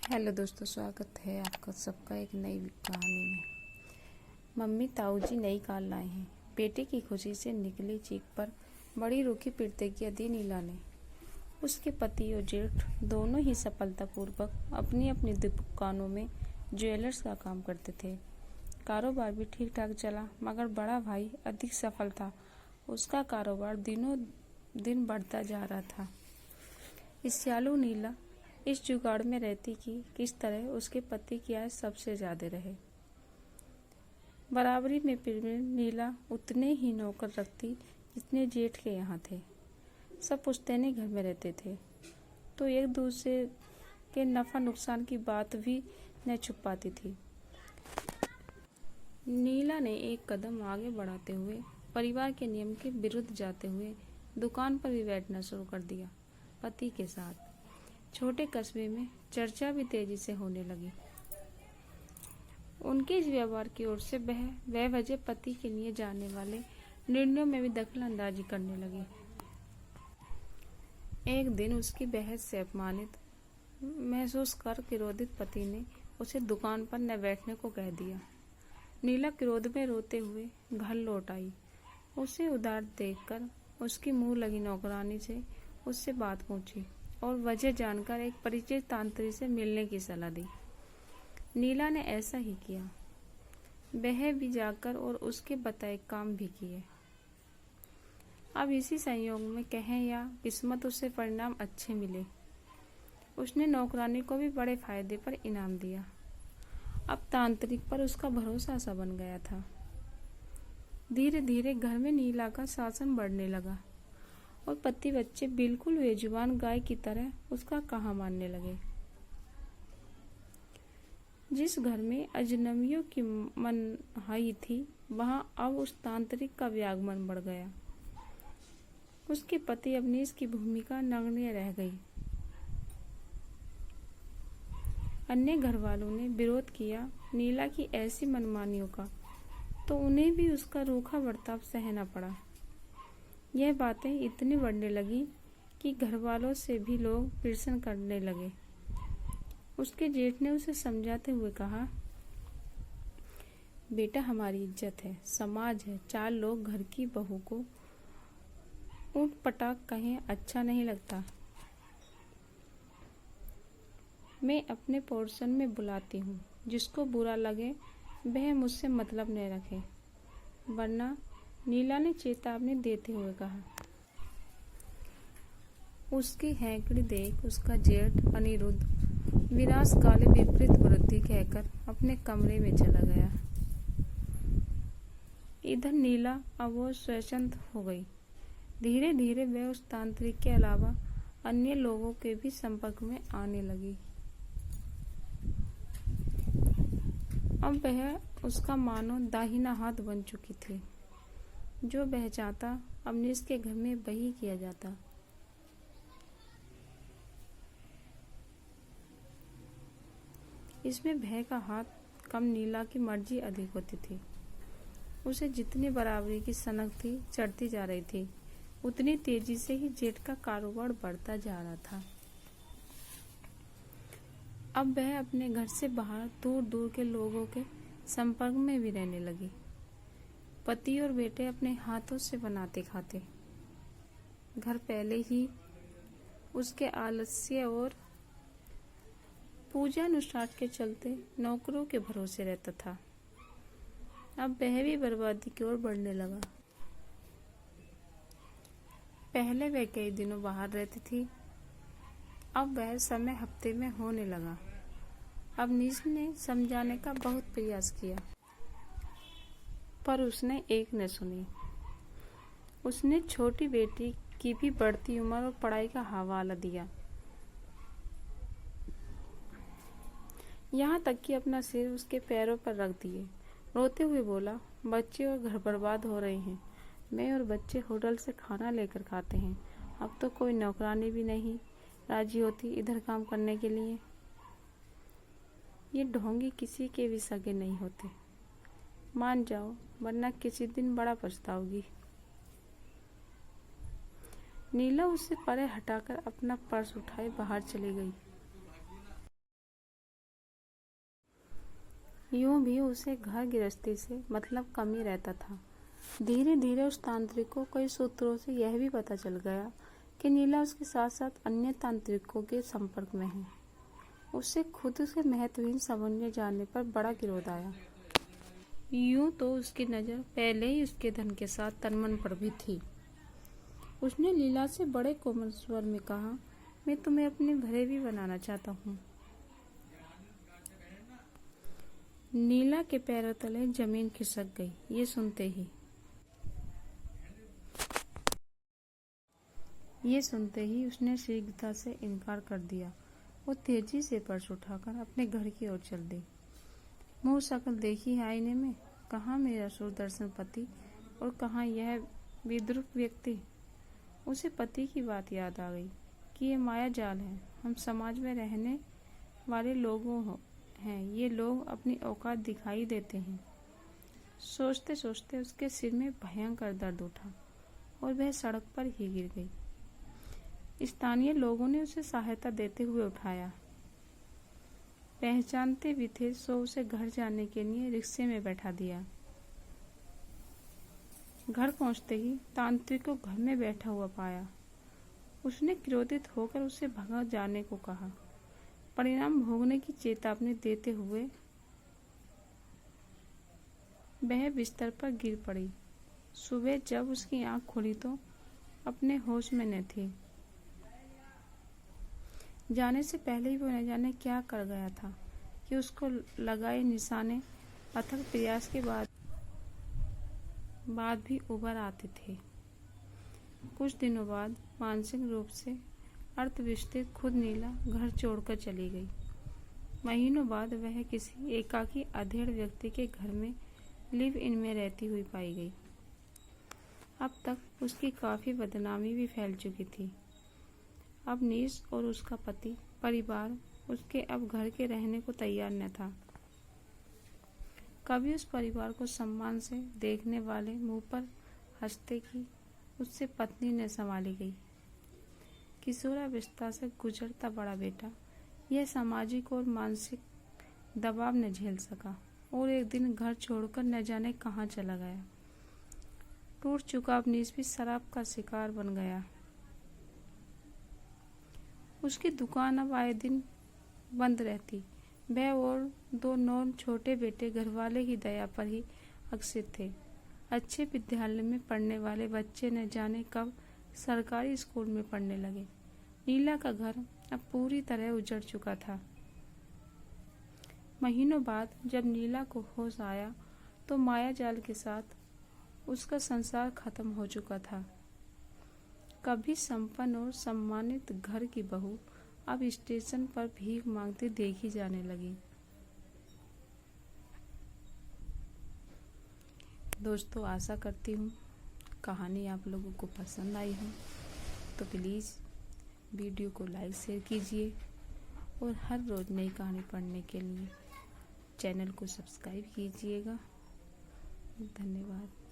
Hello दोस्तों, स्वागत है आपका सबका एक नई कहानी में। मम्मी ताऊ जी नई कार लाए हैं। बेटे की खुशी से निकली चीख पर बड़ी रूखी प्रतिज्ञा दी नीला ने। उसके पति और जेठ दोनों ही सफलतापूर्वक अपनी अपनी दुकानों में ज्वेलर्स का काम करते थे। कारोबार भी ठीक ठाक चला, मगर बड़ा भाई अधिक सफल था। उसका कारोबार दिनों दिन बढ़ता जा रहा था। ईर्ष्यालु नीला इस जुगाड़ में रहती कि किस तरह उसके पति की आय सबसे ज्यादा रहे। बराबरी में फिर नीला उतने ही नौकर रखती जितने जेठ के यहाँ थे। सब पुश्तैनी घर में रहते थे, तो एक दूसरे के नफा नुकसान की बात भी न छुप पाती थी। नीला ने एक कदम आगे बढ़ाते हुए परिवार के नियम के विरुद्ध जाते हुए दुकान पर भी बैठना शुरू कर दिया। पति के साथ छोटे कस्बे में चर्चा भी तेजी से होने लगी। उनके इस व्यवहार की ओर से वह वजह पति के लिए जाने वाले निर्णयों में भी दखल अंदाजी करने लगी। एक दिन उसकी बहस से अपमानित महसूस कर क्रोधित पति ने उसे दुकान पर न बैठने को कह दिया। नीला क्रोध में रोते हुए घर लौट आई। उसे उदार देखकर उसकी मुंह लगी नौकरानी से उससे बात पूछी और वजह जानकर एक परिचित तांत्रिक से मिलने की सलाह दी। नीला ने ऐसा ही किया। वह भी जाकर और उसके बताए काम भी किए। अब इसी संयोग में कहें या किस्मत उसे परिणाम अच्छे मिले। उसने नौकरानी को भी बड़े फायदे पर इनाम दिया। अब तांत्रिक पर उसका भरोसा सा बन गया था। धीरे धीरे घर में नीला का शासन बढ़ने लगा और पति बच्चे बिल्कुल बेजुबान गाय की तरह उसका कहा मानने लगे। जिस घर में अजनबियों की मनहाई थी, वहां अब उस तांत्रिक का भी आगमन बढ़ गया। उसके पति अवनीश की भूमिका नगण्य रह गई। अन्य घर वालों ने विरोध किया नीला की ऐसी मनमानियों का, तो उन्हें भी उसका रूखा बर्ताव सहना पड़ा। यह बातें इतनी बढ़ने लगी कि घर वालों से भी लोग ईर्ष्या करने लगे। उसके जेठ ने उसे समझाते हुए कहा, बेटा हमारी इज्जत है, समाज है, चार लोग घर की बहू को ऊट पटाक कहें अच्छा नहीं लगता। मैं अपने पोर्शन में बुलाती हूँ, जिसको बुरा लगे वह मुझसे मतलब न रखे, वरना नीला ने चेतावनी देते हुए कहा। उसकी हैंकड़ी देख उसका जेठ अनिरुद्ध विनाशकाले विपरीत बुद्धि कहकर अपने कमरे में चला गया। इधर नीला अब वो स्वच्छंद हो गई। धीरे धीरे वह उस तांत्रिक के अलावा अन्य लोगों के भी संपर्क में आने लगी। अब वह उसका मानो दाहिना हाथ बन चुकी थी। जो वह चाहता अवनीश के घर में वही किया जाता। इसमें भय का हाथ कम, नीला की मर्जी अधिक होती थी। उसे जितनी बराबरी की सनक थी चढ़ती जा रही थी, उतनी तेजी से ही जेठ का कारोबार बढ़ता जा रहा था। अब वह अपने घर से बाहर दूर दूर के लोगों के संपर्क में भी रहने लगी। पति और बेटे अपने हाथों से बनाते खाते। घर पहले ही उसके आलस्य और पूजा अनुष्ठान के चलते नौकरों के भरोसे रहता था। अब वह भी बर्बादी की ओर बढ़ने लगा। पहले वह कई दिनों बाहर रहती थी, अब वह समय हफ्ते में होने लगा। अवनीश ने समझाने का बहुत प्रयास किया, पर उसने एक न सुनी। उसने छोटी बेटी की भी बढ़ती उम्र और पढ़ाई का हवाला दिया, यहाँ तक कि अपना सिर उसके पैरों पर रख दिए। रोते हुए बोला, बच्चे और घर बर्बाद हो रहे हैं। मैं और बच्चे होटल से खाना लेकर खाते हैं। अब तो कोई नौकरानी भी नहीं राजी होती इधर काम करने के लिए। ये ढोंगी किसी के भी सगे नहीं होते। मान जाओ, वरना किसी दिन बड़ा पछताओगी। नीला उसे परे हटाकर अपना पर्स उठाए बाहर चली गई। यूं भी उसे घर गृहस्थी से मतलब कम ही रहता था। धीरे धीरे उस तांत्रिक को कई सूत्रों से यह भी पता चल गया कि नीला उसके साथ साथ अन्य तांत्रिकों के संपर्क में है। उसे खुद से महत्वहीन समझने जाने पर बड़ा क्रोध आया। यूं तो उसकी नज़र पहले ही उसके धन के साथ तनमन पर भी थी। उसने लीला से बड़े कोमल स्वर में कहा, मैं तुम्हें अपनी भरेवी बनाना चाहता हूँ। नीला के पैरों तले जमीन खिसक गई ये सुनते ही उसने शीघ्रता से इनकार कर दिया। वो तेजी से पर्स उठाकर अपने घर की ओर चल दी। मुंह शक्ल देखी आईने में, कहाँ मेरा सुदर्शन पति और कहाँ यह विद्रूप व्यक्ति। उसे पति की बात याद आ गई कि ये माया जाल है। हम समाज में रहने वाले लोगों हैं, ये लोग अपनी औकात दिखाई देते हैं। सोचते सोचते उसके सिर में भयंकर दर्द उठा और वह सड़क पर ही गिर गई। स्थानीय लोगों ने उसे सहायता देते हुए उठाया। पहचानते भी थे सो उसे घर जाने के लिए रिक्शे में बैठा दिया। घर पहुंचते ही तांत्रिक को घर में बैठा हुआ पाया। उसने क्रोधित होकर उसे भगा जाने को कहा। परिणाम भोगने की चेतावनी देते हुए वह बिस्तर पर गिर पड़ी। सुबह जब उसकी आंख खुली तो अपने होश में न थी। जाने से पहले ही वो न जाने क्या कर गया था कि उसको लगाए निशाने अथक प्रयास के बाद भी उभर आते थे। कुछ दिनों बाद मानसिक रूप से अर्थविस्थित खुद नीला घर छोड़कर चली गई। महीनों बाद वह किसी एकाकी अधेड़ व्यक्ति के घर में लिव इन में रहती हुई पाई गई। अब तक उसकी काफी बदनामी भी फैल चुकी थी। अब नीस और उसका पति परिवार उसके अब घर के रहने को तैयार न था। कभी उस परिवार को सम्मान से देखने वाले मुंह पर हंसते की उससे पत्नी ने संभाली गई। किशोरावस्था से गुजरता बड़ा बेटा यह सामाजिक और मानसिक दबाव न झेल सका और एक दिन घर छोड़कर न जाने कहाँ चला गया। टूट चुका अवनीश भी शराब का शिकार बन गया। उसकी दुकान अब आए दिन बंद रहती। वह और 2 नौ छोटे बेटे घरवाले की दया पर ही अग्रसित थे। अच्छे विद्यालय में पढ़ने वाले बच्चे न जाने कब सरकारी स्कूल में पढ़ने लगे। नीला का घर अब पूरी तरह उजड़ चुका था। महीनों बाद जब नीला को होश आया तो माया जाल के साथ उसका संसार खत्म हो चुका था। कभी संपन्न और सम्मानित घर की बहू अब स्टेशन पर भीख मांगती देखी जाने लगी। दोस्तों, आशा करती हूँ कहानी आप लोगों को पसंद आई हो, तो प्लीज़ वीडियो को लाइक शेयर कीजिए और हर रोज़ नई कहानी पढ़ने के लिए चैनल को सब्सक्राइब कीजिएगा। धन्यवाद।